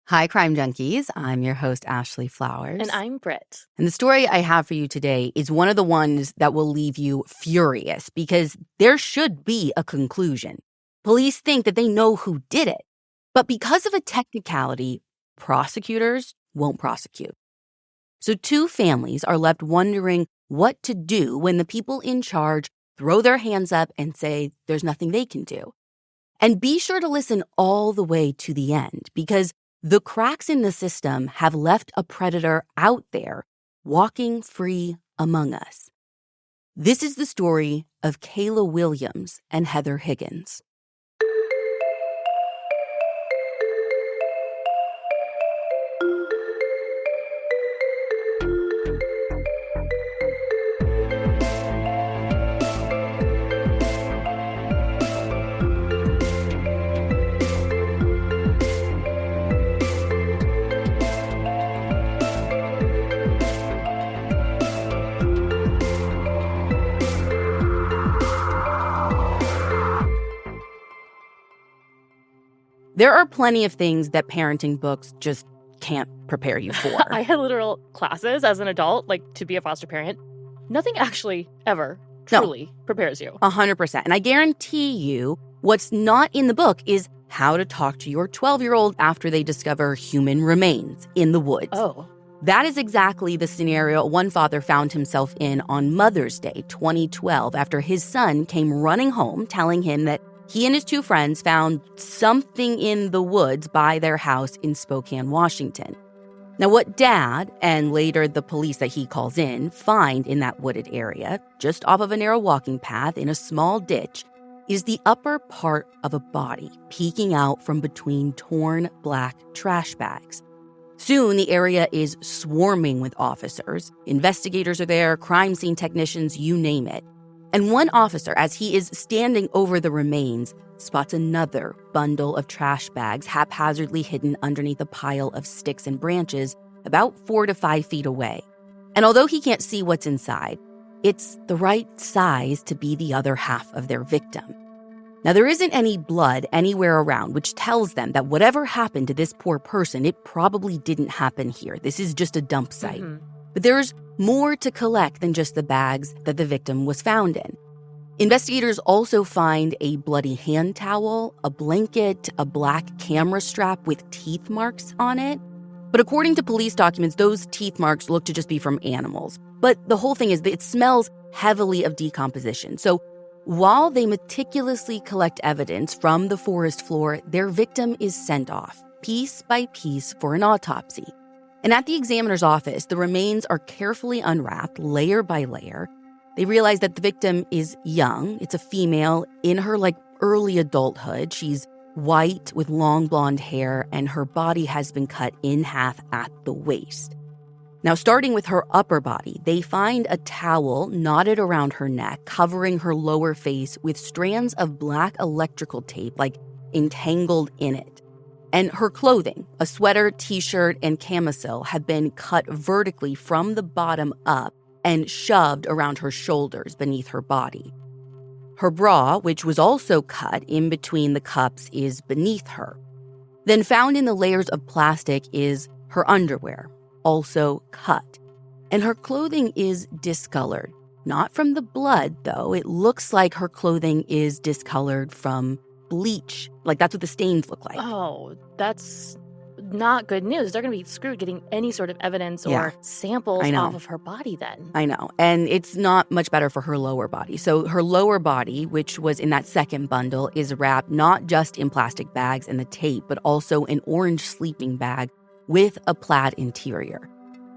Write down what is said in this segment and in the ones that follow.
Hi, Crime Junkies. I'm your host, Ashley Flowers. And I'm Britt. And the story I have for you today is one of the ones that will leave you furious because there should be a conclusion. Police think that they know who did it, but because of a technicality, prosecutors won't prosecute. So two families are left wondering what to do when the people in charge throw their hands up and say there's nothing they can do. And be sure to listen all the way to the end because the cracks in the system have left a predator out there walking free among us. This is the story of Kayla Williams and Heather Higgins. There are plenty of things that parenting books just can't prepare you for. I had literal classes as an adult, to be a foster parent. Nothing actually ever truly prepares you. 100%. And I guarantee you, what's not in the book is how to talk to your 12-year-old after they discover human remains in the woods. Oh. That is exactly the scenario one father found himself in on Mother's Day 2012 after his son came running home telling him that he and his two friends found something in the woods by their house in Spokane, Washington. Now, what Dad, and later the police that he calls in, find in that wooded area, just off of a narrow walking path in a small ditch, is the upper part of a body peeking out from between torn black trash bags. Soon, the area is swarming with officers. Investigators are there, crime scene technicians, you name it. And one officer, as he is standing over the remains, spots another bundle of trash bags haphazardly hidden underneath a pile of sticks and branches about 4 to 5 feet away. And although he can't see what's inside, it's the right size to be the other half of their victim. Now, there isn't any blood anywhere around, which tells them that whatever happened to this poor person, it probably didn't happen here. This is just a dump site. Mm-hmm. But there's more to collect than just the bags that the victim was found in. Investigators also find a bloody hand towel, a blanket, a black camera strap with teeth marks on it. But according to police documents, those teeth marks look to just be from animals. But the whole thing is that it smells heavily of decomposition. So while they meticulously collect evidence from the forest floor, their victim is sent off, piece by piece, for an autopsy. And at the examiner's office, the remains are carefully unwrapped, layer by layer. They realize that the victim is young. It's a female in her, early adulthood. She's white with long blonde hair, and her body has been cut in half at the waist. Now, starting with her upper body, they find a towel knotted around her neck, covering her lower face with strands of black electrical tape, entangled in it. And her clothing, a sweater, t-shirt, and camisole, have been cut vertically from the bottom up and shoved around her shoulders beneath her body. Her bra, which was also cut in between the cups, is beneath her. Then found in the layers of plastic is her underwear, also cut. And her clothing is discolored. Not from the blood, though. It looks like her clothing is discolored from bleach. That's what the stains look like. Oh, that's not good news. They're going to be screwed getting any sort of evidence or samples off of her body then. I know. And it's not much better for her lower body. So her lower body, which was in that second bundle, is wrapped not just in plastic bags and the tape, but also an orange sleeping bag with a plaid interior.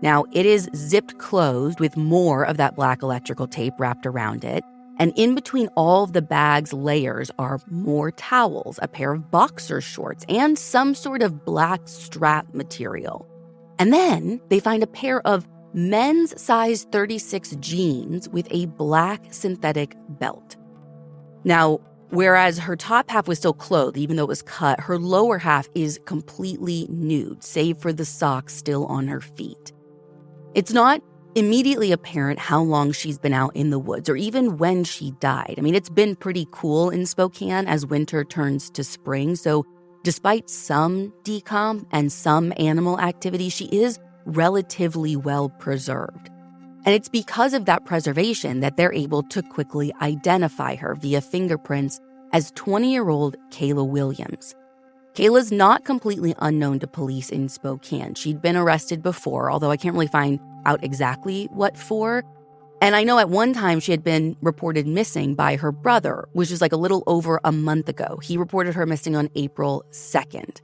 Now, it is zipped closed with more of that black electrical tape wrapped around it. And in between all of the bag's layers are more towels, a pair of boxer shorts, and some sort of black strap material. And then they find a pair of men's size 36 jeans with a black synthetic belt. Now, whereas her top half was still clothed, even though it was cut, her lower half is completely nude, save for the socks still on her feet. It's not immediately apparent how long she's been out in the woods or even when she died. I mean, it's been pretty cool in Spokane as winter turns to spring, so despite some decomp and some animal activity, she is relatively well preserved. And it's because of that preservation that they're able to quickly identify her via fingerprints as 20-year-old Kayla Williams. Kayla's not completely unknown to police in Spokane. She'd been arrested before, although I can't really find out exactly what for. And I know at one time she had been reported missing by her brother, which is like a little over a month ago. He reported her missing on April 2nd.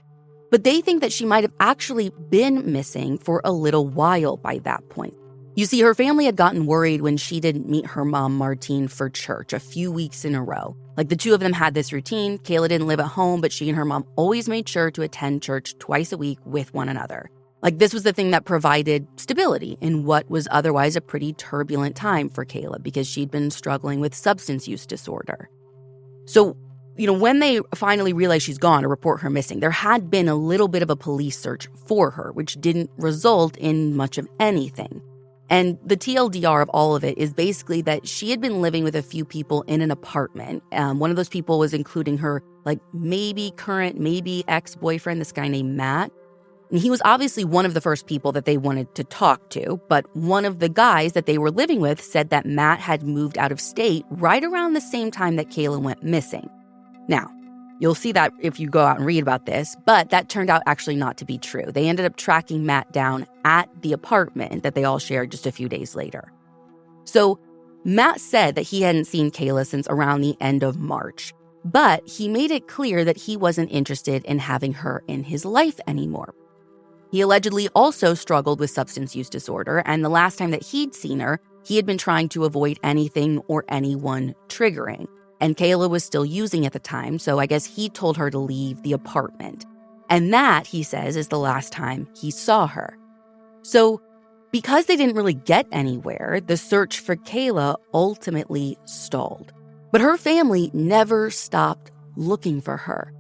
But they think that she might have actually been missing for a little while by that point. You see, her family had gotten worried when she didn't meet her mom, Martine, for church a few weeks in a row. Like, the two of them had this routine. Kayla didn't live at home, but she and her mom always made sure to attend church twice a week with one another. Like, this was the thing that provided stability in what was otherwise a pretty turbulent time for Kayla because she'd been struggling with substance use disorder. So, when they finally realized she's gone or report her missing, there had been a little bit of a police search for her, which didn't result in much of anything. And the TLDR of all of it is basically that she had been living with a few people in an apartment. One of those people was including her, maybe current, maybe ex-boyfriend, this guy named Matt. And he was obviously one of the first people that they wanted to talk to. But one of the guys that they were living with said that Matt had moved out of state right around the same time that Kayla went missing. Now, you'll see that if you go out and read about this, but that turned out actually not to be true. They ended up tracking Matt down at the apartment that they all shared just a few days later. So Matt said that he hadn't seen Kayla since around the end of March, but he made it clear that he wasn't interested in having her in his life anymore. He allegedly also struggled with substance use disorder, and the last time that he'd seen her, he had been trying to avoid anything or anyone triggering. And Kayla was still using at the time, so I guess he told her to leave the apartment. And that, he says, is the last time he saw her. So because they didn't really get anywhere, the search for Kayla ultimately stalled. But her family never stopped looking for her.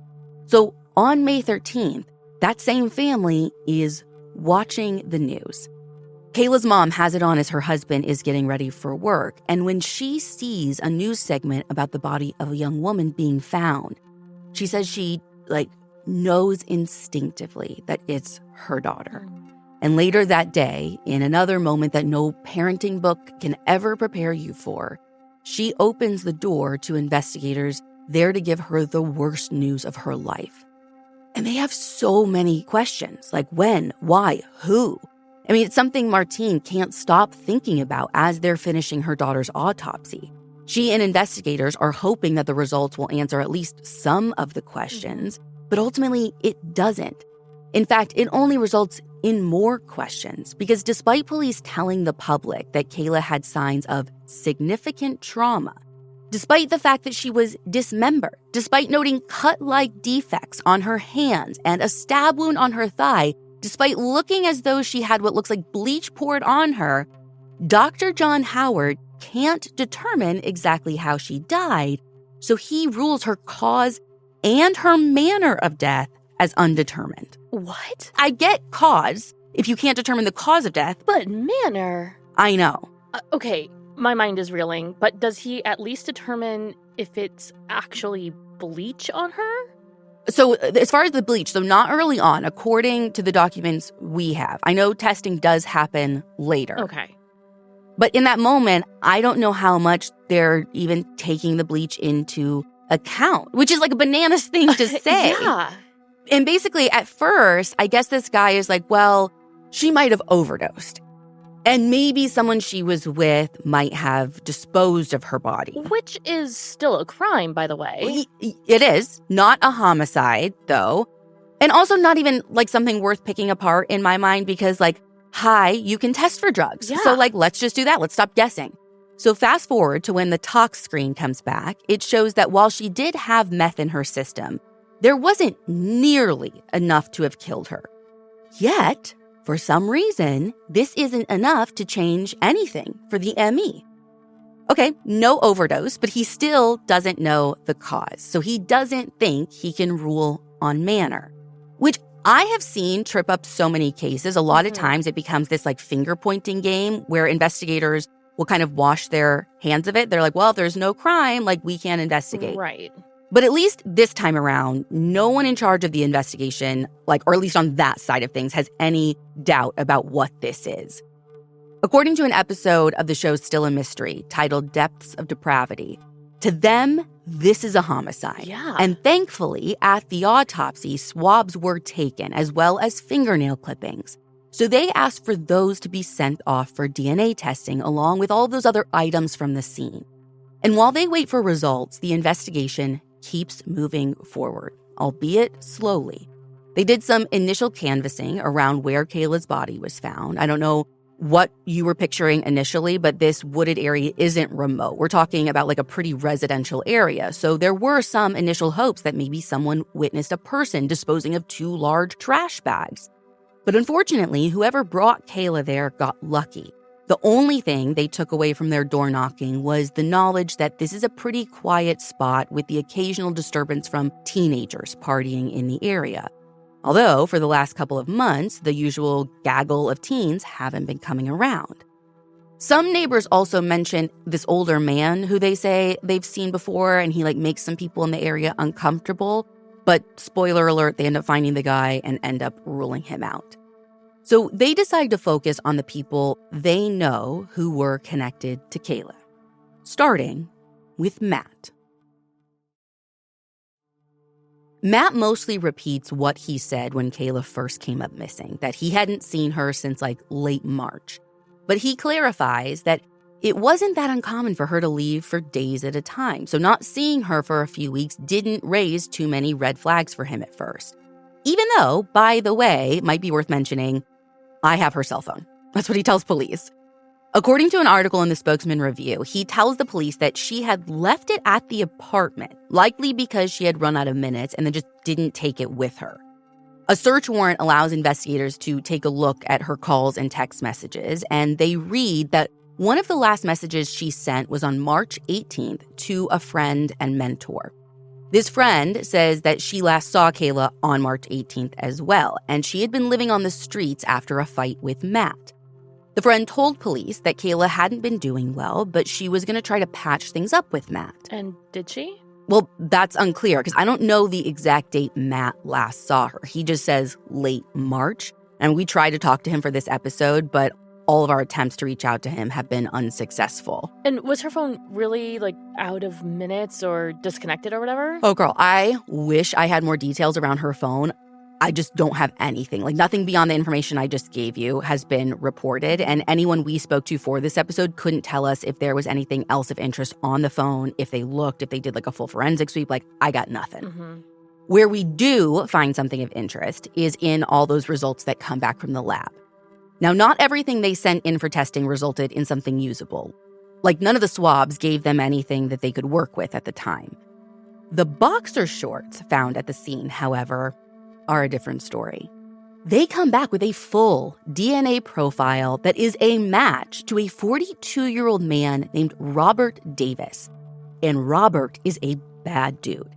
So on May 13th, that same family is watching the news. Kayla's mom has it on as her husband is getting ready for work, and when she sees a news segment about the body of a young woman being found, she says she, knows instinctively that it's her daughter. And later that day, in another moment that no parenting book can ever prepare you for, she opens the door to investigators there to give her the worst news of her life. And they have so many questions, like when, why, who? I mean, it's something Martine can't stop thinking about as they're finishing her daughter's autopsy. She and investigators are hoping that the results will answer at least some of the questions, but ultimately it doesn't. In fact, it only results in more questions because despite police telling the public that Kayla had signs of significant trauma, despite the fact that she was dismembered, despite noting cut-like defects on her hands and a stab wound on her thigh, despite looking as though she had what looks like bleach poured on her, Dr. John Howard can't determine exactly how she died, so he rules her cause and her manner of death as undetermined. What? I get cause if you can't determine the cause of death. But manner? I know. Okay, my mind is reeling, but does he at least determine if it's actually bleach on her? So as far as the bleach, so not early on, according to the documents we have. I know testing does happen later. Okay. But in that moment, I don't know how much they're even taking the bleach into account, which is like a bananas thing to say. Yeah. And basically, at first, I guess this guy is like, well, she might have overdosed. And maybe someone she was with might have disposed of her body. Which is still a crime, by the way. It is. Not a homicide, though. And also not even, something worth picking apart in my mind because, hi, you can test for drugs. Yeah. So, let's just do that. Let's stop guessing. So fast forward to when the tox screen comes back. It shows that while she did have meth in her system, there wasn't nearly enough to have killed her. Yet, for some reason, this isn't enough to change anything for the ME. Okay, no overdose, but he still doesn't know the cause. So he doesn't think he can rule on manner, which I have seen trip up so many cases. A lot of times it becomes this finger pointing game where investigators will kind of wash their hands of it. They're like, well, if there's no crime, we can't investigate. Right. But at least this time around, no one in charge of the investigation, or at least on that side of things, has any doubt about what this is. According to an episode of the show Still a Mystery titled Depths of Depravity, to them, this is a homicide. Yeah. And thankfully, at the autopsy, swabs were taken, as well as fingernail clippings. So they asked for those to be sent off for DNA testing, along with all those other items from the scene. And while they wait for results, the investigation keeps moving forward, albeit slowly. They did some initial canvassing around where Kayla's body was found. I don't know what you were picturing initially, but this wooded area isn't remote. We're talking about a pretty residential area. So there were some initial hopes that maybe someone witnessed a person disposing of 2 large trash bags. But unfortunately, whoever brought Kayla there got lucky. The only thing they took away from their door knocking was the knowledge that this is a pretty quiet spot with the occasional disturbance from teenagers partying in the area. Although, for the last couple of months, the usual gaggle of teens haven't been coming around. Some neighbors also mention this older man who they say they've seen before, and he makes some people in the area uncomfortable. But spoiler alert, they end up finding the guy and end up ruling him out. So they decide to focus on the people they know who were connected to Kayla, starting with Matt. Matt mostly repeats what he said when Kayla first came up missing, that he hadn't seen her since late March. But he clarifies that it wasn't that uncommon for her to leave for days at a time, so not seeing her for a few weeks didn't raise too many red flags for him at first. Even though, by the way, it might be worth mentioning, I have her cell phone. That's what he tells police. According to an article in the Spokesman Review, he tells the police that she had left it at the apartment, likely because she had run out of minutes and then just didn't take it with her. A search warrant allows investigators to take a look at her calls and text messages, and they read that one of the last messages she sent was on March 18th to a friend and mentor. This friend says that she last saw Kayla on March 18th as well, and she had been living on the streets after a fight with Matt. The friend told police that Kayla hadn't been doing well, but she was going to try to patch things up with Matt. And did she? Well, that's unclear because I don't know the exact date Matt last saw her. He just says late March, and we tried to talk to him for this episode, but all of our attempts to reach out to him have been unsuccessful. And was her phone really out of minutes or disconnected or whatever? Oh, girl, I wish I had more details around her phone. I just don't have anything. Nothing beyond the information I just gave you has been reported. And anyone we spoke to for this episode couldn't tell us if there was anything else of interest on the phone, if they looked, if they did a full forensic sweep. I got nothing. Mm-hmm. Where we do find something of interest is in all those results that come back from the lab. Now, not everything they sent in for testing resulted in something usable. None of the swabs gave them anything that they could work with at the time. The boxer shorts found at the scene, however, are a different story. They come back with a full DNA profile that is a match to a 42-year-old man named Robert Davis. And Robert is a bad dude.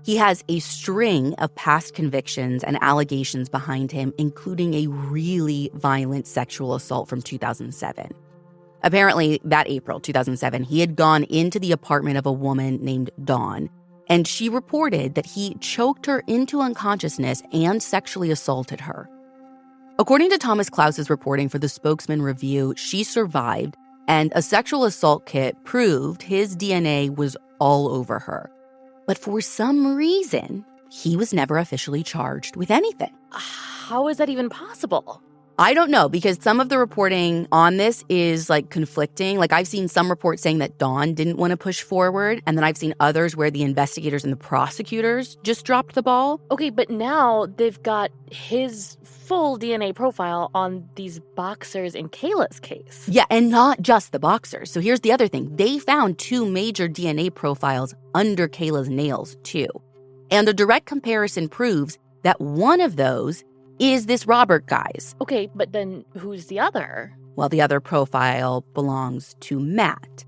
He has a string of past convictions and allegations behind him, including a really violent sexual assault from 2007. Apparently, that April 2007, he had gone into the apartment of a woman named Dawn, and she reported that he choked her into unconsciousness and sexually assaulted her. According to Thomas Klaus's reporting for the Spokesman Review, she survived, and a sexual assault kit proved his DNA was all over her. But for some reason, he was never officially charged with anything. How is that even possible? I don't know, because some of the reporting on this is conflicting. I've seen some reports saying that Dawn didn't want to push forward, and then I've seen others where the investigators and the prosecutors just dropped the ball. Okay, but now they've got his full DNA profile on these boxers in Kayla's case. Yeah, and not just the boxers. So here's the other thing. They found 2 major DNA profiles under Kayla's nails, too. And a direct comparison proves that one of those is this Robert guy's. Okay, but then who's the other? Well, the other profile belongs to Matt,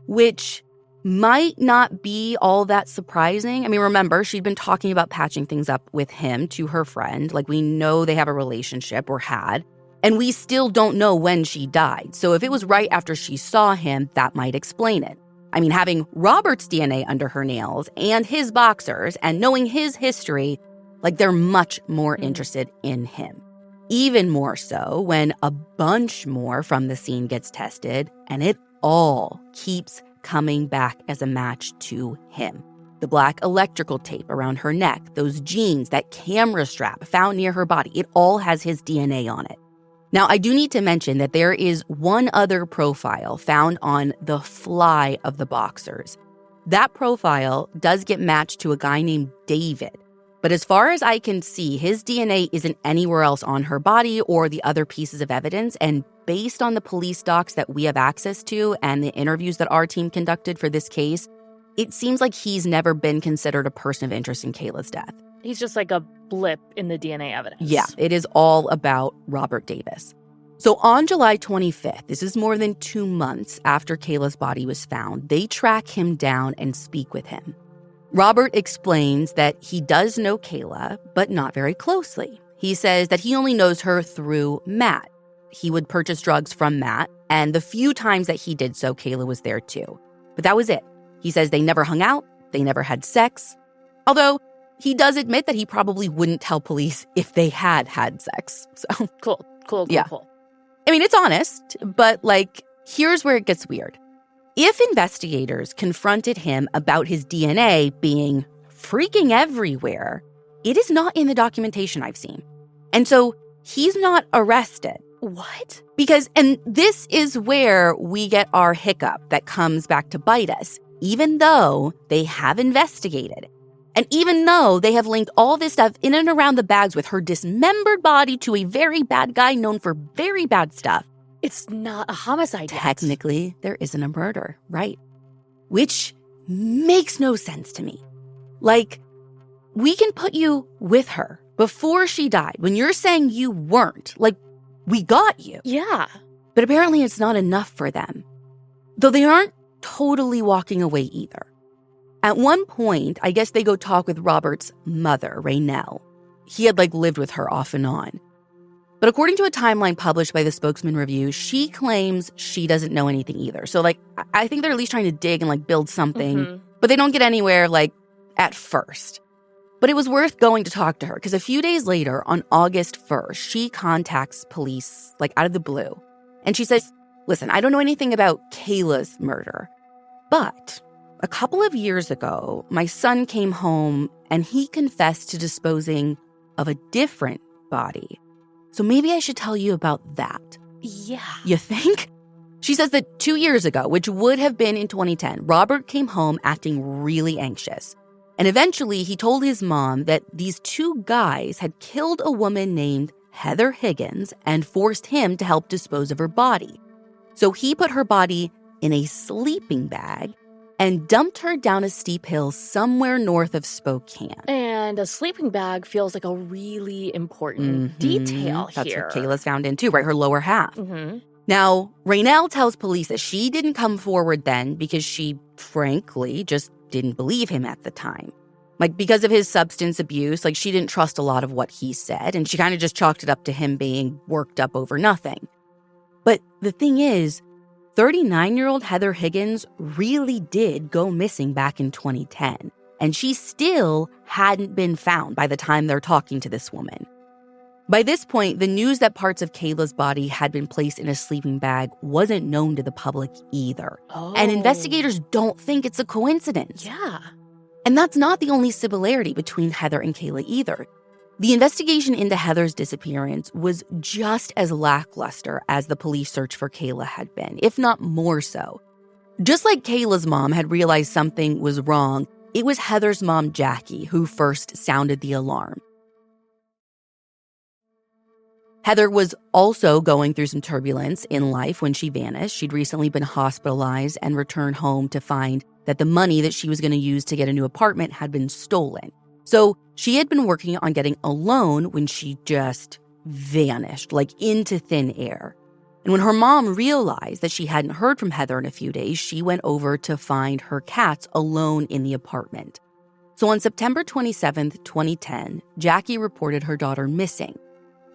which might not be all that surprising. I mean, remember, she'd been talking about patching things up with him to her friend. We know they have a relationship, or had, and we still don't know when she died. So if it was right after she saw him, that might explain it. I mean, having Robert's DNA under her nails and his boxers and knowing his history, like they're much more interested in him. Even more so when a bunch more from the scene gets tested, and it all keeps coming back as a match to him. The black electrical tape around her neck, those jeans, that camera strap found near her body, it all has his DNA on it. Now, I do need to mention that there is one other profile found on the fly of the boxers. That profile does get matched to a guy named David. But as far as I can see, his DNA isn't anywhere else on her body or the other pieces of evidence. And based on the police docs that we have access to and the interviews that our team conducted for this case, it seems like he's never been considered a person of interest in Kayla's death. He's just like a blip in the DNA evidence. Yeah, it is all about Robert Davis. So on July 25th, this is more than 2 months after Kayla's body was found, they track him down and speak with him. Robert explains that he does know Kayla, but not very closely. He says that he only knows her through Matt. He would purchase drugs from Matt, and the few times that he did so, Kayla was there too. But that was it. He says they never hung out, they never had sex. Although he does admit that he probably wouldn't tell police if they had had sex. So Cool. I mean, it's honest, but here's where it gets weird. If investigators confronted him about his DNA being freaking everywhere, it is not in the documentation I've seen. And so he's not arrested. What? And this is where we get our hiccup that comes back to bite us, even though they have investigated. And even though they have linked all this stuff in and around the bags with her dismembered body to a very bad guy known for very bad stuff, it's not a homicide yet. Technically, there isn't a murder, right? Which makes no sense to me. We can put you with her before she died. When you're saying you weren't, we got you. Yeah. But apparently it's not enough for them. Though they aren't totally walking away either. At one point, I guess they go talk with Robert's mother, Raynell. He had lived with her off and on. But according to a timeline published by the Spokesman Review, she claims she doesn't know anything either. So, I think they're at least trying to dig and, build something. But they don't get anywhere, at first. But it was worth going to talk to her because a few days later, on August 1st, she contacts police, out of the blue. And she says, listen, I don't know anything about Kayla's murder. But a couple of years ago, my son came home and he confessed to disposing of a different body. So maybe I should tell you about that. Yeah. You think? She says that 2 years ago, which would have been in 2010, Robert came home acting really anxious. And eventually he told his mom that these two guys had killed a woman named Heather Higgins and forced him to help dispose of her body. So he put her body in a sleeping bag and dumped her down a steep hill somewhere north of Spokane. And a sleeping bag feels like a really important detail That's here. what Kayla's found in too, right? Her lower half. Now, Raynell tells police that she didn't come forward then because she, frankly, just didn't believe him at the time. Because of his substance abuse, she didn't trust a lot of what he said, and she kind of just chalked it up to him being worked up over nothing. But the thing is, 39-year-old Heather Higgins really did go missing back in 2010, and she still hadn't been found by the time they're talking to this woman. By this point, the news that parts of Kayla's body had been placed in a sleeping bag wasn't known to the public either. Oh. And investigators don't think it's a coincidence. Yeah. And that's not the only similarity between Heather and Kayla either. The investigation into Heather's disappearance was just as lackluster as the police search for Kayla had been, if not more so. Just like Kayla's mom had realized something was wrong, it was Heather's mom, Jackie, who first sounded the alarm. Heather was also going through some turbulence in life when she vanished. She'd recently been hospitalized and returned home to find that the money that she was going to use to get a new apartment had been stolen. So she had been working on getting a loan when she just vanished, into thin air. And when her mom realized that she hadn't heard from Heather in a few days, she went over to find her cats alone in the apartment. So on September 27th, 2010, Jackie reported her daughter missing.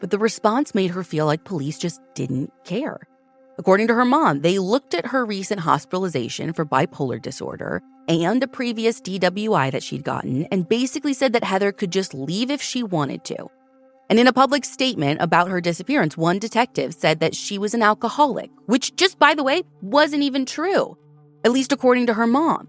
But the response made her feel like police just didn't care. According to her mom, they looked at her recent hospitalization for bipolar disorder and a previous DWI that she'd gotten and basically said that Heather could just leave if she wanted to. And in a public statement about her disappearance, one detective said that she was an alcoholic, which just, by the way, wasn't even true, at least according to her mom.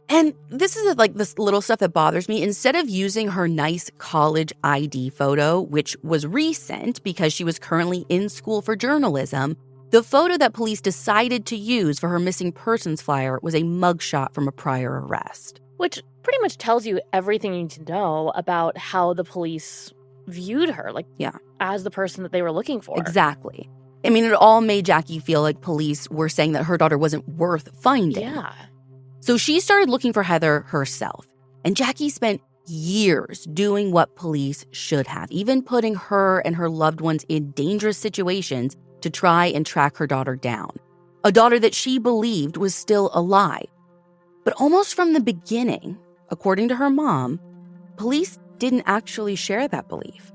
And this is this little stuff that bothers me. Instead of using her nice college ID photo, which was recent because she was currently in school for journalism, the photo that police decided to use for her missing persons flyer was a mugshot from a prior arrest. Which pretty much tells you everything you need to know about how the police viewed her, as the person that they were looking for. Exactly. I mean, it all made Jackie feel like police were saying that her daughter wasn't worth finding. Yeah. So she started looking for Heather herself. And Jackie spent years doing what police should have, even putting her and her loved ones in dangerous situations to try and track her daughter down, a daughter that she believed was still alive. But almost from the beginning, according to her mom, police didn't actually share that belief.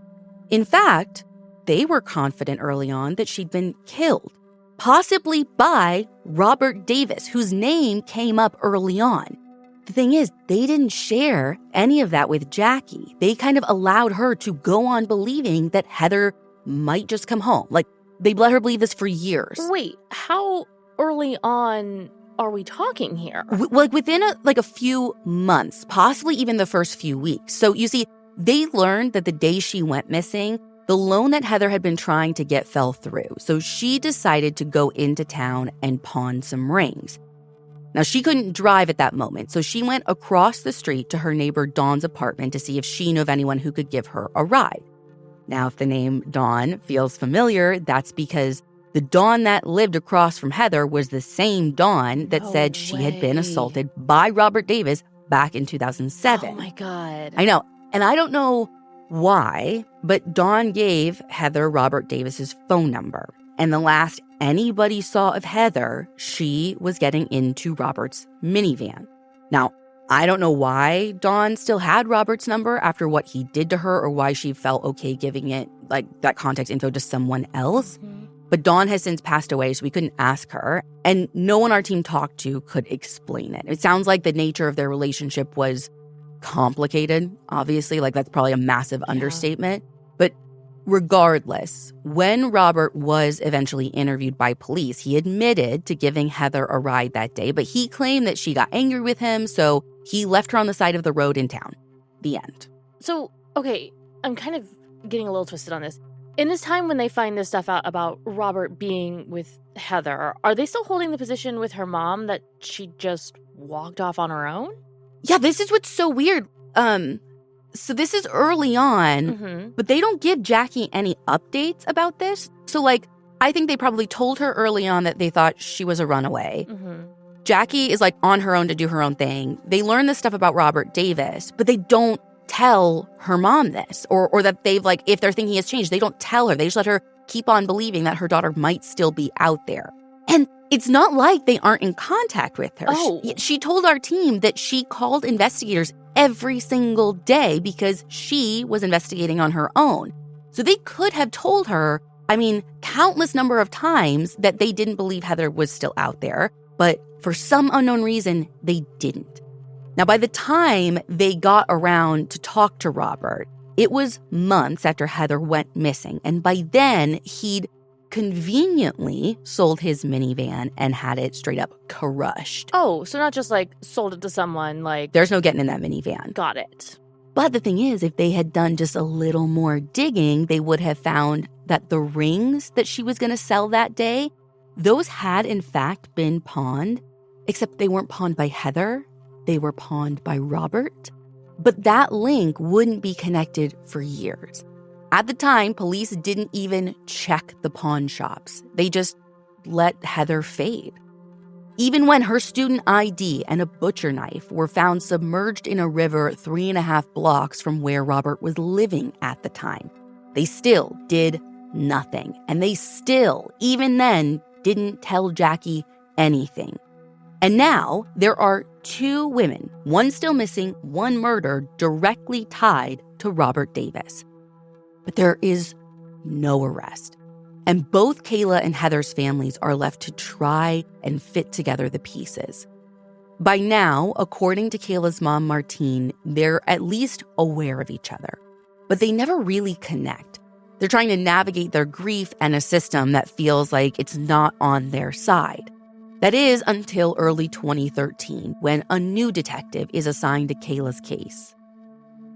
In fact, they were confident early on that she'd been killed, possibly by Robert Davis, whose name came up early on. The thing is, they didn't share any of that with Jackie. They kind of allowed her to go on believing that Heather might just come home. They let her believe this for years. Wait, how early on are we talking here? Within a few months, possibly even the first few weeks. So you see, they learned that the day she went missing, the loan that Heather had been trying to get fell through. So she decided to go into town and pawn some rings. Now, she couldn't drive at that moment, so she went across the street to her neighbor Dawn's apartment to see if she knew of anyone who could give her a ride. Now, if the name Dawn feels familiar, that's because the Dawn that lived across from Heather was the same Dawn that said she had been assaulted by Robert Davis back in 2007. Oh, my God. I know. And I don't know why, but Dawn gave Heather Robert Davis's phone number. And the last anybody saw of Heather, she was getting into Robert's minivan. Now, I don't know why Dawn still had Robert's number after what he did to her or why she felt okay giving it, that contact info to someone else. Mm-hmm. But Dawn has since passed away, so we couldn't ask her. And no one our team talked to could explain it. It sounds like the nature of their relationship was complicated, obviously. That's probably a massive understatement. But regardless, when Robert was eventually interviewed by police, he admitted to giving Heather a ride that day, but he claimed that she got angry with him, so he left her on the side of the road in town. The end. So, okay, I'm kind of getting a little twisted on this. In this time when they find this stuff out about Robert being with Heather, are they still holding the position with her mom that she just walked off on her own? Yeah, this is what's so weird. So this is early on, but they don't give Jackie any updates about this. So, I think they probably told her early on that they thought she was a runaway. Jackie is, on her own to do her own thing. They learn this stuff about Robert Davis, but they don't tell her mom this. Or that they've, if their thinking has changed, they don't tell her. They just let her keep on believing that her daughter might still be out there. And it's not like they aren't in contact with her. Oh. She told our team that she called investigators every single day because she was investigating on her own. So they could have told her, countless number of times that they didn't believe Heather was still out there, but for some unknown reason, they didn't. Now, by the time they got around to talk to Robert, it was months after Heather went missing, and by then, he'd conveniently sold his minivan and had it straight up crushed. Oh, so not just sold it to someone There's no getting in that minivan. Got it. But the thing is, if they had done just a little more digging, they would have found that the rings that she was going to sell that day, those had in fact been pawned, except they weren't pawned by Heather. They were pawned by Robert. But that link wouldn't be connected for years. At the time, police didn't even check the pawn shops. They just let Heather fade. Even when her student ID and a butcher knife were found submerged in a river 3.5 blocks from where Robert was living at the time, they still did nothing. And they still, even then, didn't tell Jackie anything. And now there are 2 women, one still missing, one murdered, directly tied to Robert Davis. But there is no arrest. And both Kayla and Heather's families are left to try and fit together the pieces. By now, according to Kayla's mom, Martine, they're at least aware of each other, but they never really connect. They're trying to navigate their grief and a system that feels like it's not on their side. That is until early 2013, when a new detective is assigned to Kayla's case.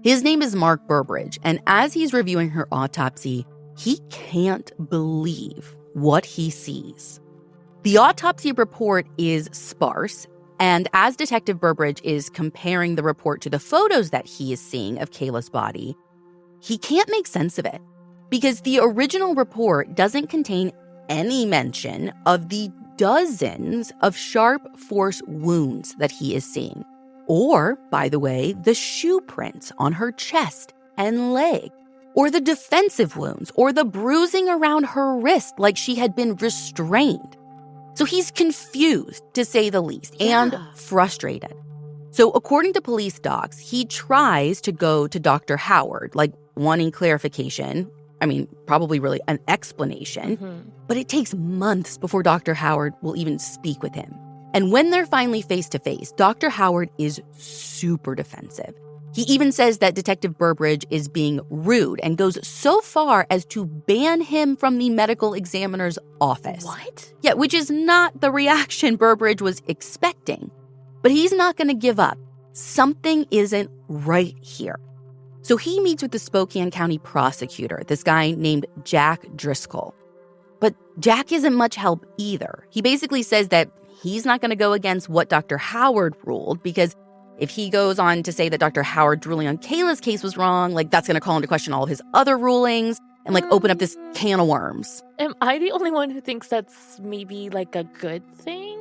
His name is Mark Burbridge, and as he's reviewing her autopsy, he can't believe what he sees. The autopsy report is sparse, and as Detective Burbridge is comparing the report to the photos that he is seeing of Kayla's body, he can't make sense of it because the original report doesn't contain any mention of the dozens of sharp force wounds that he is seeing. Or, by the way, the shoe prints on her chest and leg, or the defensive wounds, or the bruising around her wrist like she had been restrained. So he's confused, to say the least, and frustrated. So according to police docs, he tries to go to Dr. Howard, like wanting clarification. I mean, probably really an explanation. But it takes months before Dr. Howard will even speak with him. And when they're finally face-to-face, Dr. Howard is super defensive. He even says that Detective Burbridge is being rude and goes so far as to ban him from the medical examiner's office. What? Yeah, which is not the reaction Burbridge was expecting. But he's not going to give up. Something isn't right here. So he meets with the Spokane County prosecutor, this guy named Jack Driscoll. But Jack isn't much help either. He basically says that he's not going to go against what Dr. Howard ruled because if he goes on to say that Dr. Howard's ruling on Kayla's case was wrong, like that's going to call into question all of his other rulings and like open up this can of worms. Am I the only one who thinks that's maybe like a good thing?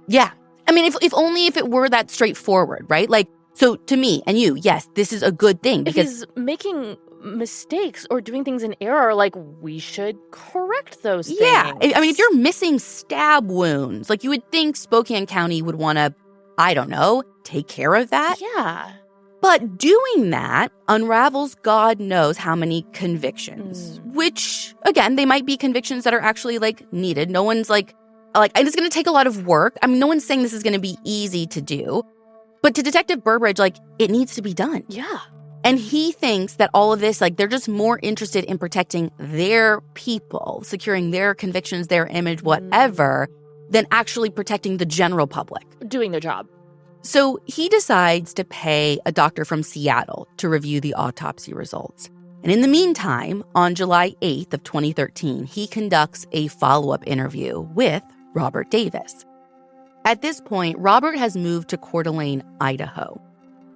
Yeah. I mean, if only if it were that straightforward, right? Like, so to me and you, yes, this is a good thing because if he's making mistakes or doing things in error, like we should correct those things. Yeah. I mean, if you're missing stab wounds, like you would think Spokane County would want to, I don't know, take care of that. Yeah. But doing that unravels God knows how many convictions, which, again, they might be convictions that are actually, like, needed. No one's like, and it's going to take a lot of work. I mean, no one's saying this is going to be easy to do. But to Detective Burbridge, like, it needs to be done. Yeah. And he thinks that all of this, like, they're just more interested in protecting their people, securing their convictions, their image, whatever, than actually protecting the general public. Doing their job. So he decides to pay a doctor from Seattle to review the autopsy results. And in the meantime, on July 8th of 2013, he conducts a follow-up interview with Robert Davis. At this point, Robert has moved to Coeur d'Alene, Idaho.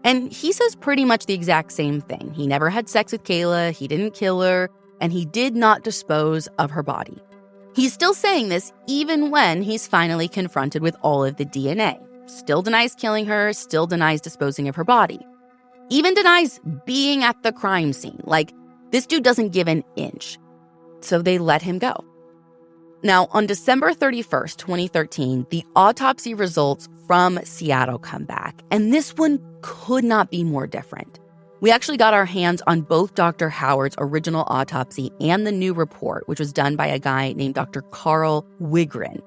And he says pretty much the exact same thing. He never had sex with Kayla, he didn't kill her, and he did not dispose of her body. He's still saying this even when he's finally confronted with all of the DNA. Still denies killing her, still denies disposing of her body. Even denies being at the crime scene. Like, this dude doesn't give an inch. So they let him go. Now, on December 31st, 2013, the autopsy results from Seattle come back, and this one could not be more different. We actually got our hands on both Dr. Howard's original autopsy and the new report, which was done by a guy named Dr. Carl Wigren.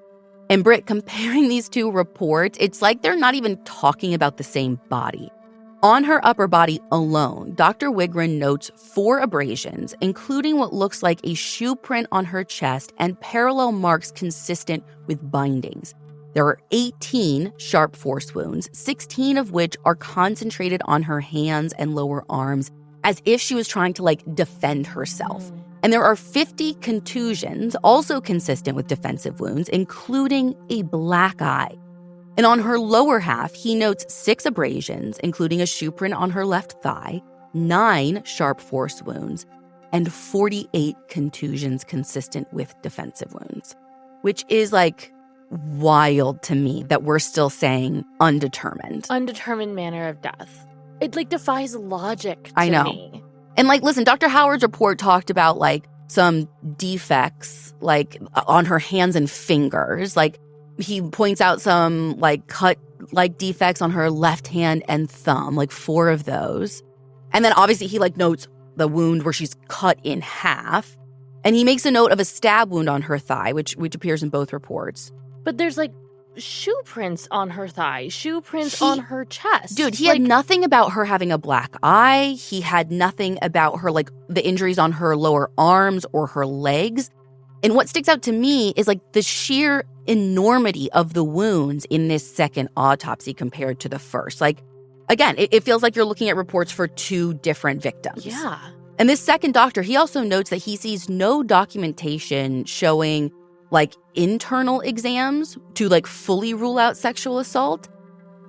And Britt, comparing these two reports, it's like they're not even talking about the same body. On her upper body alone, Dr. Wigren notes 4 abrasions, including what looks like a shoe print on her chest and parallel marks consistent with bindings. There are 18 sharp force wounds, 16 of which are concentrated on her hands and lower arms, as if she was trying to, defend herself. And there are 50 contusions, also consistent with defensive wounds, including a black eye. And on her lower half, he notes 6 abrasions, including a shoe print on her left thigh, 9 sharp force wounds, and 48 contusions consistent with defensive wounds, which is, wild to me that we're still saying undetermined. Undetermined manner of death. It, defies logic to I know. me. And, listen, Dr. Howard's report talked about, some defects, on her hands and fingers. He points out some, cut, defects on her left hand and thumb, 4 of those. And then, obviously, he, notes the wound where she's cut in half. And he makes a note of a stab wound on her thigh, which appears in both reports. But there's, shoe prints on her thigh, shoe prints on her chest. Dude, he had nothing about her having a black eye. He had nothing about her, the injuries on her lower arms or her legs. And what sticks out to me is, the sheer enormity of the wounds in this second autopsy compared to the first. Again, it feels like you're looking at reports for two different victims. Yeah. And this second doctor, he also notes that he sees no documentation showing internal exams to fully rule out sexual assault.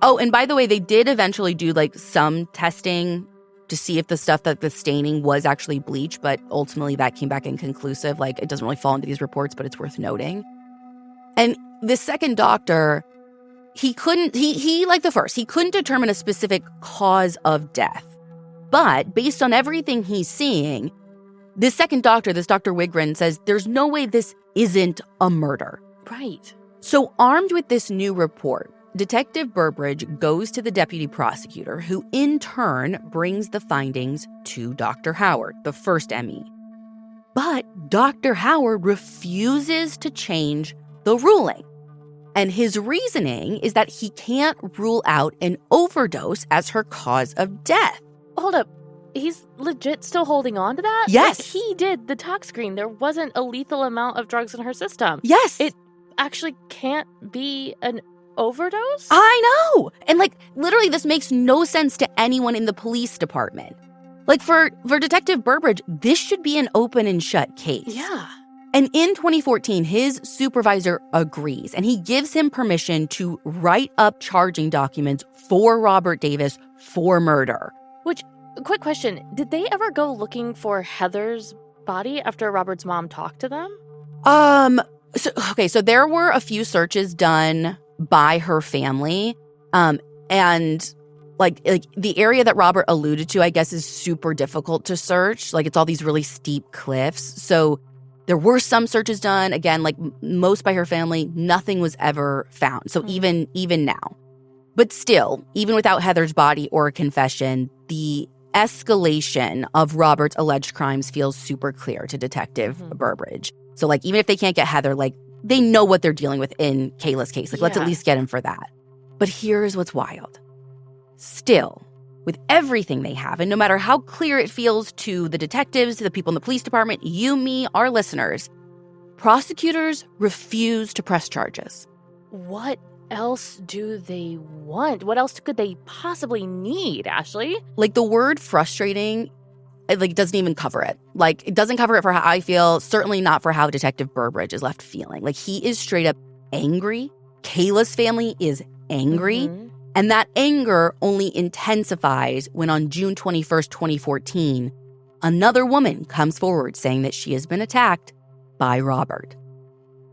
Oh, and by the way, they did eventually do some testing to see if the stuff that the staining was actually bleach, but ultimately that came back inconclusive. It doesn't really fall into these reports, but it's worth noting. And this second doctor, he like the first, he couldn't determine a specific cause of death. But based on everything he's seeing, this second doctor, this Dr. Wigren, says there's no way this isn't a murder. Right. So armed with this new report, Detective Burbridge goes to the deputy prosecutor, who in turn brings the findings to Dr. Howard, the first ME. But Dr. Howard refuses to change the ruling. And his reasoning is that he can't rule out an overdose as her cause of death. Hold up. He's legit still holding on to that? Yes. He did the tox screen. There wasn't a lethal amount of drugs in her system. Yes. It actually can't be an overdose? I know. And literally this makes no sense to anyone in the police department. For Detective Burbridge, this should be an open and shut case. Yeah. And in 2014, his supervisor agrees, and he gives him permission to write up charging documents for Robert Davis for murder. Which, quick question, did they ever go looking for Heather's body after Robert's mom talked to them? So there were a few searches done by her family, and the area that Robert alluded to, I guess, is super difficult to search. It's all these really steep cliffs. So there were some searches done, again, most by her family. Nothing was ever found. So even now. But still, even without Heather's body or a confession, the escalation of Robert's alleged crimes feels super clear to Detective Burbridge. So, even if they can't get Heather, they know what they're dealing with in Kayla's case. Let's at least get him for that. But here's what's wild. Still, with everything they have, and no matter how clear it feels to the detectives, to the people in the police department, you, me, our listeners, prosecutors refuse to press charges. What else do they want? What else could they possibly need, Ashley? The word frustrating, it doesn't even cover it. It doesn't cover it for how I feel, certainly not for how Detective Burbridge is left feeling. He is straight up angry. Kayla's family is angry. And that anger only intensifies when on June 21st, 2014, another woman comes forward saying that she has been attacked by Robert.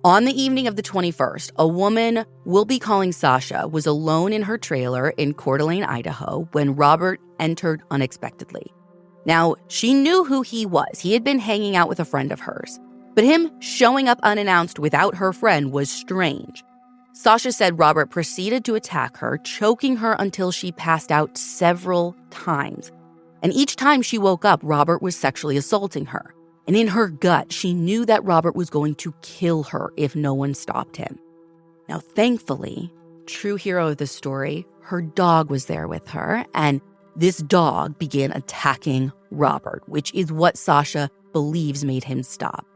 On the evening of the 21st, a woman we'll be calling Sasha was alone in her trailer in Coeur d'Alene, Idaho, when Robert entered unexpectedly. Now, she knew who he was. He had been hanging out with a friend of hers. But him showing up unannounced without her friend was strange. Sasha said Robert proceeded to attack her, choking her until she passed out several times. And each time she woke up, Robert was sexually assaulting her. And in her gut, she knew that Robert was going to kill her if no one stopped him. Now, thankfully, true hero of the story, her dog was there with her, and this dog began attacking Robert, which is what Sasha believes made him stop.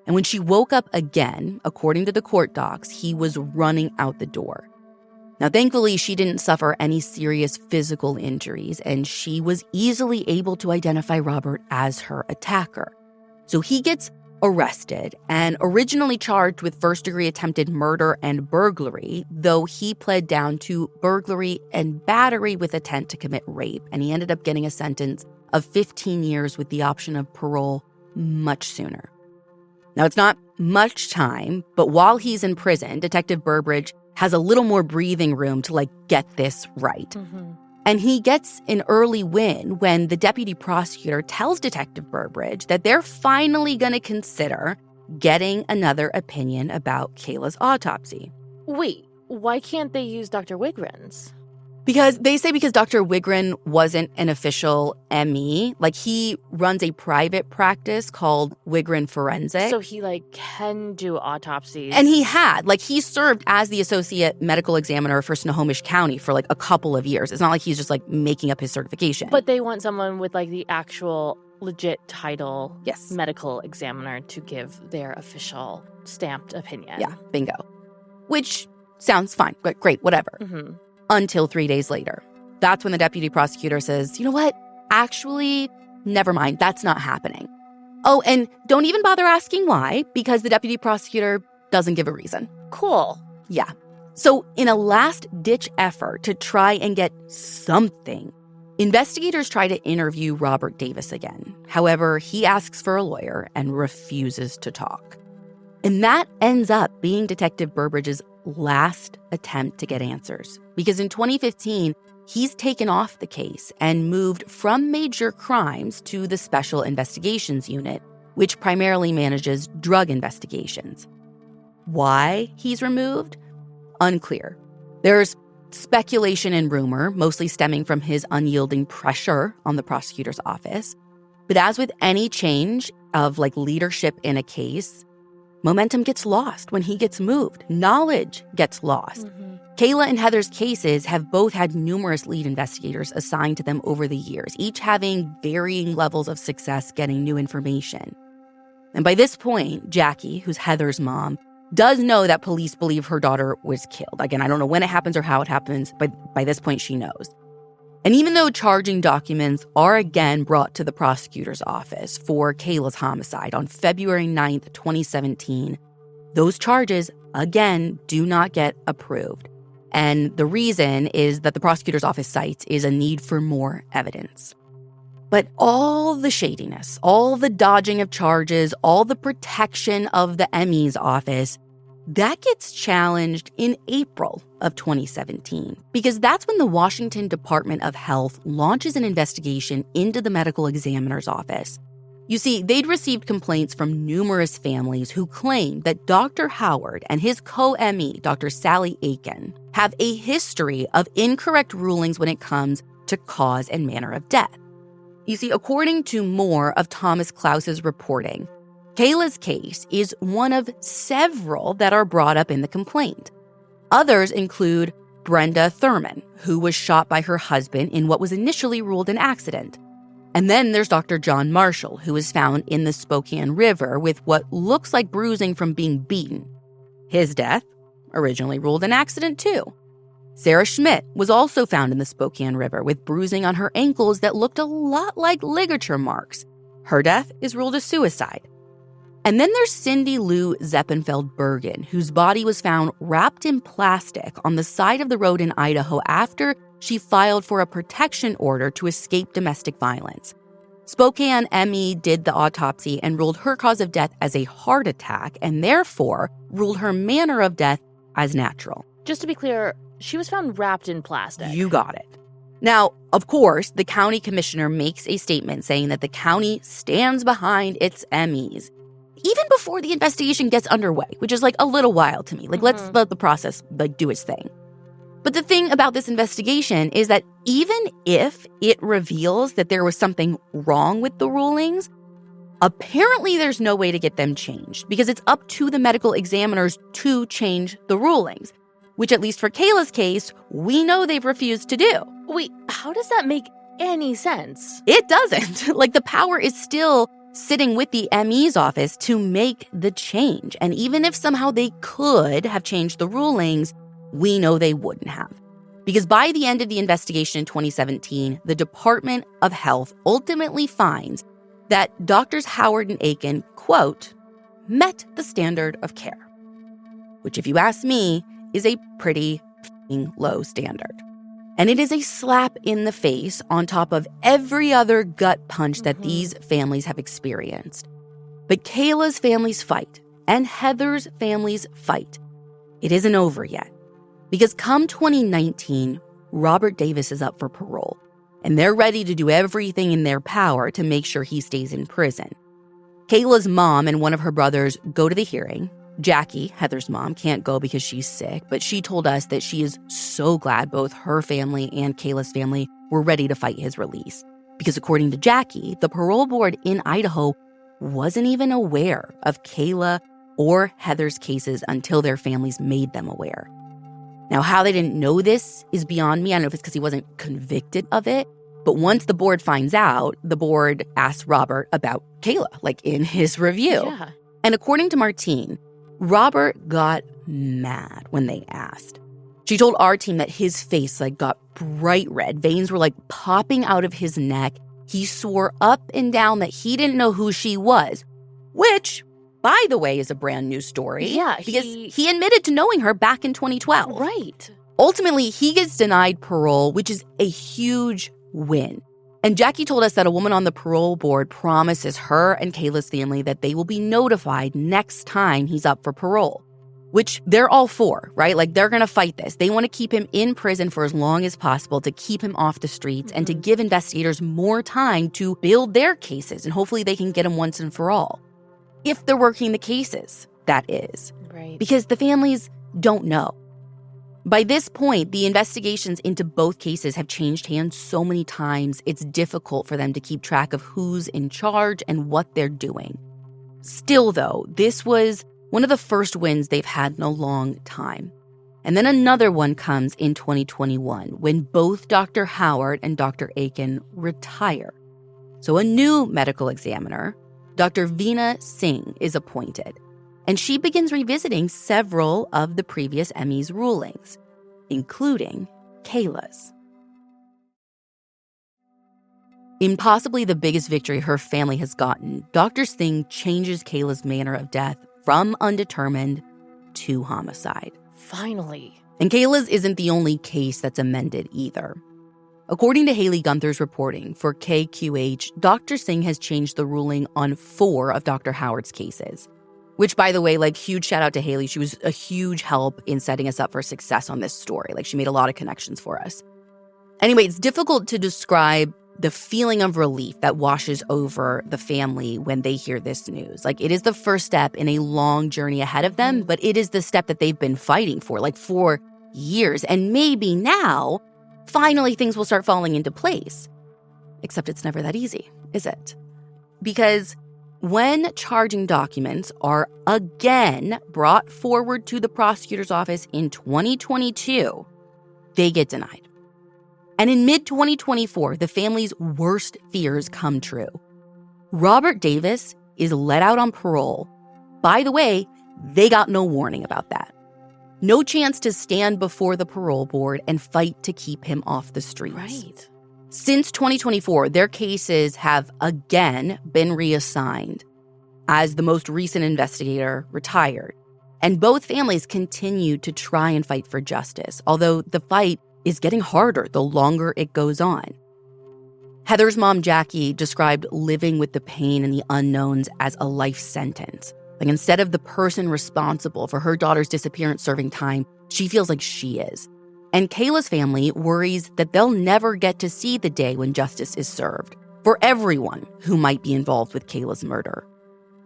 And when she woke up again, according to the court docs, he was running out the door. Now, thankfully, she didn't suffer any serious physical injuries, and she was easily able to identify Robert as her attacker. So he gets arrested and originally charged with first-degree attempted murder and burglary, though he pled down to burglary and battery with intent to commit rape, and he ended up getting a sentence of 15 years with the option of parole much sooner. Now, it's not much time, but while he's in prison, Detective Burbridge has a little more breathing room to, get this right. And he gets an early win when the deputy prosecutor tells Detective Burbridge that they're finally going to consider getting another opinion about Kayla's autopsy. Wait, why can't they use Dr. Wigren's? Because they say because Dr. Wigren wasn't an official ME, like he runs a private practice called Wigren Forensic. So he can do autopsies. And he served as the associate medical examiner for Snohomish County for a couple of years. It's not like he's just making up his certification. But they want someone with the actual legit title, yes, medical examiner to give their official stamped opinion. Yeah, bingo. Which sounds fine, but great, whatever. Mm-hmm. Until 3 days later. That's when the deputy prosecutor says, you know what? Actually, never mind. That's not happening. Oh, and don't even bother asking why, because the deputy prosecutor doesn't give a reason. Cool. Yeah. So in a last-ditch effort to try and get something, investigators try to interview Robert Davis again. However, he asks for a lawyer and refuses to talk. And that ends up being Detective Burbridge's last attempt to get answers. Because in 2015, he's taken off the case and moved from major crimes to the Special Investigations Unit, which primarily manages drug investigations. Why he's removed? Unclear. There's speculation and rumor, mostly stemming from his unyielding pressure on the prosecutor's office. But as with any change of leadership in a case, momentum gets lost when he gets moved. Knowledge gets lost. Mm-hmm. Kayla and Heather's cases have both had numerous lead investigators assigned to them over the years, each having varying levels of success getting new information. And by this point, Jackie, who's Heather's mom, does know that police believe her daughter was killed. Again, I don't know when it happens or how it happens, but by this point she knows. And even though charging documents are again brought to the prosecutor's office for Kayla's homicide on February 9th, 2017, those charges, again, do not get approved. And the reason is that the prosecutor's office cites is a need for more evidence. But all the shadiness, all the dodging of charges, all the protection of the ME's office, that gets challenged in April of 2017, because that's when the Washington Department of Health launches an investigation into the medical examiner's office. You see, they'd received complaints from numerous families who claimed that Dr. Howard and his co-ME, Dr. Sally Aiken, have a history of incorrect rulings when it comes to cause and manner of death. You see, according to more of Thomas Klaus's reporting, Kayla's case is one of several that are brought up in the complaint. Others include Brenda Thurman, who was shot by her husband in what was initially ruled an accident. And then there's Dr. John Marshall, who was found in the Spokane River with what looks like bruising from being beaten. His death, originally ruled an accident too. Sarah Schmidt was also found in the Spokane River with bruising on her ankles that looked a lot like ligature marks. Her death is ruled a suicide. And then there's Cindy Lou Zeppenfeld-Bergen, whose body was found wrapped in plastic on the side of the road in Idaho after she filed for a protection order to escape domestic violence. Spokane ME did the autopsy and ruled her cause of death as a heart attack and therefore ruled her manner of death as natural. Just to be clear, she was found wrapped in plastic. You got it. Now, of course, the county commissioner makes a statement saying that the county stands behind its MEs, even before the investigation gets underway, which is a little wild to me. Let's let the process do its thing. But the thing about this investigation is that even if it reveals that there was something wrong with the rulings, apparently there's no way to get them changed because it's up to the medical examiners to change the rulings, which at least for Kayla's case, we know they've refused to do. Wait, how does that make any sense? It doesn't. The power is still sitting with the ME's office to make the change. And even if somehow they could have changed the rulings, we know they wouldn't have. Because by the end of the investigation in 2017, the Department of Health ultimately finds that Drs. Howard and Aiken, quote, met the standard of care, which if you ask me, is a pretty low standard. And it is a slap in the face on top of every other gut punch that these families have experienced. But Kayla's family's fight and Heather's family's fight, it isn't over yet. Because come 2019, Robert Davis is up for parole, and they're ready to do everything in their power to make sure he stays in prison. Kayla's mom and one of her brothers go to the hearing, Jackie, Heather's mom, can't go because she's sick, but she told us that she is so glad both her family and Kayla's family were ready to fight his release. Because according to Jackie, the parole board in Idaho wasn't even aware of Kayla or Heather's cases until their families made them aware. Now, how they didn't know this is beyond me. I don't know if it's because he wasn't convicted of it, but once the board finds out, the board asked Robert about Kayla, like in his review. Yeah. And according to Martine, Robert got mad when they asked. She told our team that his face got bright red. Veins were popping out of his neck. He swore up and down that he didn't know who she was, which, by the way, is a brand new story. Yeah, because he admitted to knowing her back in 2012. Right. Ultimately, he gets denied parole, which is a huge win. And Jackie told us that a woman on the parole board promises her and Kayla's family that they will be notified next time he's up for parole, which they're all for, right? They're going to fight this. They want to keep him in prison for as long as possible to keep him off the streets and to give investigators more time to build their cases, and hopefully they can get him once and for all. If they're working the cases, that is. Right. Because the families don't know. By this point, the investigations into both cases have changed hands so many times, it's difficult for them to keep track of who's in charge and what they're doing. Still, though, this was one of the first wins they've had in a long time. And then another one comes in 2021 when both Dr. Howard and Dr. Aiken retire. So a new medical examiner, Dr. Veena Singh, is appointed. And she begins revisiting several of the previous Emmys' rulings, including Kayla's. In possibly the biggest victory her family has gotten, Dr. Singh changes Kayla's manner of death from undetermined to homicide. Finally. And Kayla's isn't the only case that's amended either. According to Haley Gunther's reporting for KQH, Dr. Singh has changed the ruling on 4 of Dr. Howard's cases. Which, by the way, huge shout out to Haley. She was a huge help in setting us up for success on this story. She made a lot of connections for us. Anyway, it's difficult to describe the feeling of relief that washes over the family when they hear this news. It is the first step in a long journey ahead of them, but it is the step that they've been fighting for years. And maybe now, finally, things will start falling into place. Except it's never that easy, is it? Because when charging documents are again brought forward to the prosecutor's office in 2022, they get denied. And in mid-2024, the family's worst fears come true. Robert Davis is let out on parole. By the way, they got no warning about that. No chance to stand before the parole board and fight to keep him off the streets. Right. Since 2024, their cases have again been reassigned as the most recent investigator retired. And both families continue to try and fight for justice, although the fight is getting harder the longer it goes on. Heather's mom, Jackie, described living with the pain and the unknowns as a life sentence. Instead of the person responsible for her daughter's disappearance serving time, she feels like she is. And Kayla's family worries that they'll never get to see the day when justice is served for everyone who might be involved with Kayla's murder.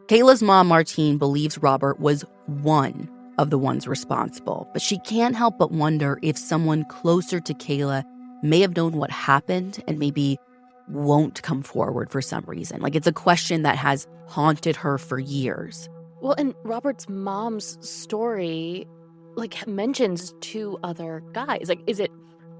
Kayla's mom, Martine, believes Robert was one of the ones responsible, but she can't help but wonder if someone closer to Kayla may have known what happened and maybe won't come forward for some reason. It's a question that has haunted her for years. Well, and Robert's mom's story mentions 2 other guys. Is it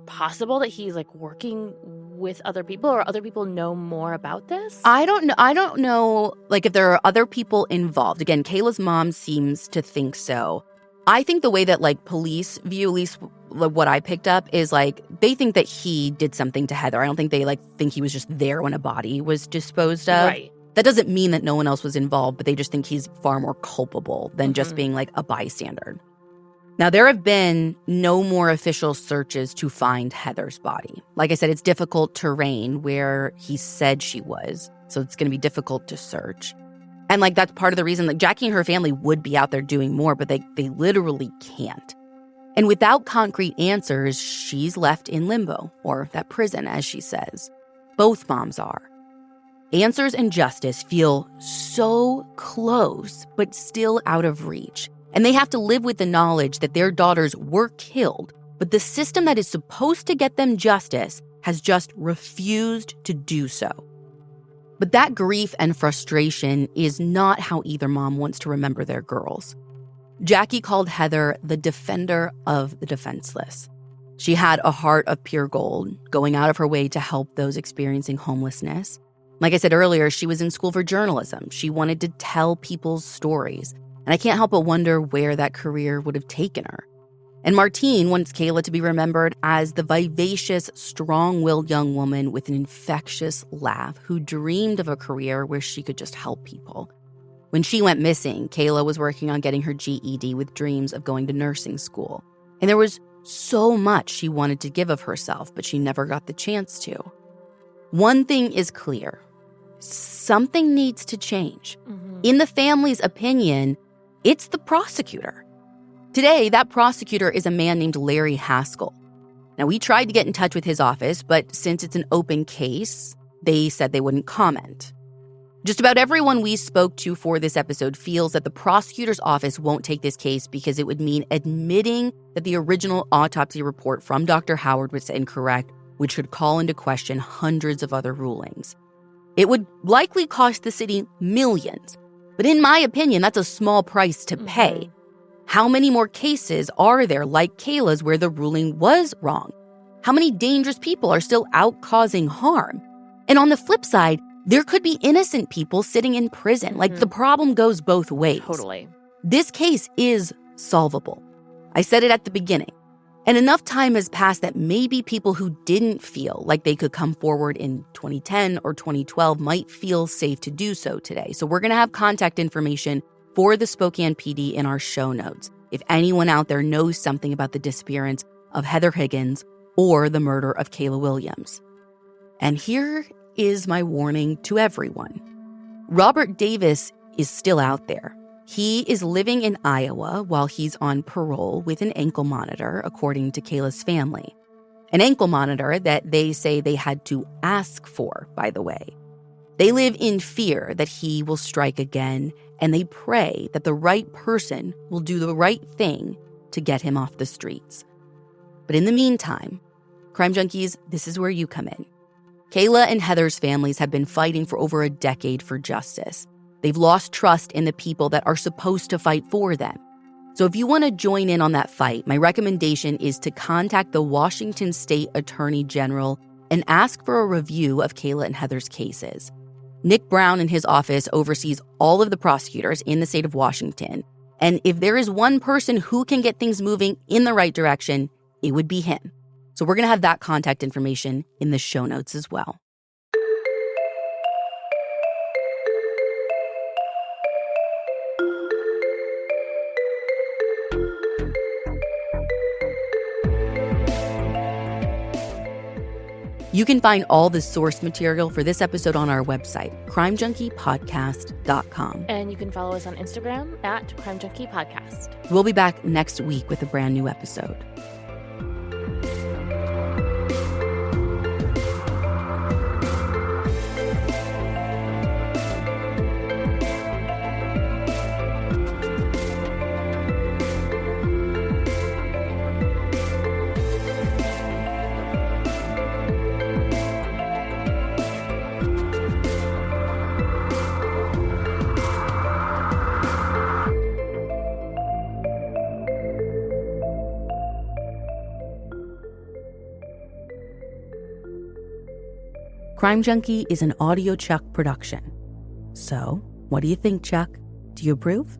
possible that he's working with other people, or other people know more about this? I don't know if there are other people involved. Again, Kayla's mom seems to think so. I think the way that police view, at least what I picked up, is they think that he did something to Heather. I don't think they think he was just there when a body was disposed of. Right. That doesn't mean that no one else was involved, but they just think he's far more culpable than just being a bystander. Now, there have been no more official searches to find Heather's body. Like I said, it's difficult terrain where he said she was, so it's going to be difficult to search. And that's part of the reason Jackie and her family would be out there doing more, but they literally can't. And without concrete answers, she's left in limbo, or that prison, as she says. Both moms are. Answers and justice feel so close, but still out of reach. And they have to live with the knowledge that their daughters were killed, but the system that is supposed to get them justice has just refused to do so. But that grief and frustration is not how either mom wants to remember their girls. Jackie called Heather the defender of the defenseless. She had a heart of pure gold, going out of her way to help those experiencing homelessness. Like I said earlier, she was in school for journalism. She wanted to tell people's stories. And I can't help but wonder where that career would have taken her. And Martine wants Kayla to be remembered as the vivacious, strong-willed young woman with an infectious laugh who dreamed of a career where she could just help people. When she went missing, Kayla was working on getting her GED with dreams of going to nursing school. And there was so much she wanted to give of herself, but she never got the chance to. One thing is clear. Something needs to change. In the family's opinion, it's the prosecutor. Today, that prosecutor is a man named Larry Haskell. Now, we tried to get in touch with his office, but since it's an open case, they said they wouldn't comment. Just about everyone we spoke to for this episode feels that the prosecutor's office won't take this case because it would mean admitting that the original autopsy report from Dr. Howard was incorrect, which would call into question hundreds of other rulings. It would likely cost the city millions, but in my opinion, that's a small price to pay. How many more cases are there like Kayla's where the ruling was wrong? How many dangerous people are still out causing harm? And on the flip side, there could be innocent people sitting in prison. Like, the problem goes both ways. Totally. This case is solvable. I said it at the beginning. And enough time has passed that maybe people who didn't feel like they could come forward in 2010 or 2012 might feel safe to do so today. So we're going to have contact information for the Spokane PD in our show notes if anyone out there knows something about the disappearance of Heather Higgins or the murder of Kayla Williams. And here is my warning to everyone. Robert Davis is still out there. He is living in Iowa while he's on parole with an ankle monitor, according to Kayla's family. An ankle monitor that they say they had to ask for, by the way. They live in fear that he will strike again, and they pray that the right person will do the right thing to get him off the streets. But in the meantime, Crime Junkies, this is where you come in. Kayla and Heather's families have been fighting for over a decade for justice. They've lost trust in the people that are supposed to fight for them. So if you want to join in on that fight, my recommendation is to contact the Washington State Attorney General and ask for a review of Kayla and Heather's cases. Nick Brown in his office oversees all of the prosecutors in the state of Washington. And if there is one person who can get things moving in the right direction, it would be him. So we're going to have that contact information in the show notes as well. You can find all the source material for this episode on our website, crimejunkiepodcast.com. And you can follow us on Instagram at Crime Junkie Podcast. We'll be back next week with a brand new episode. Crime Junkie is an Audio Chuck production. So, what do you think, Chuck? Do you approve?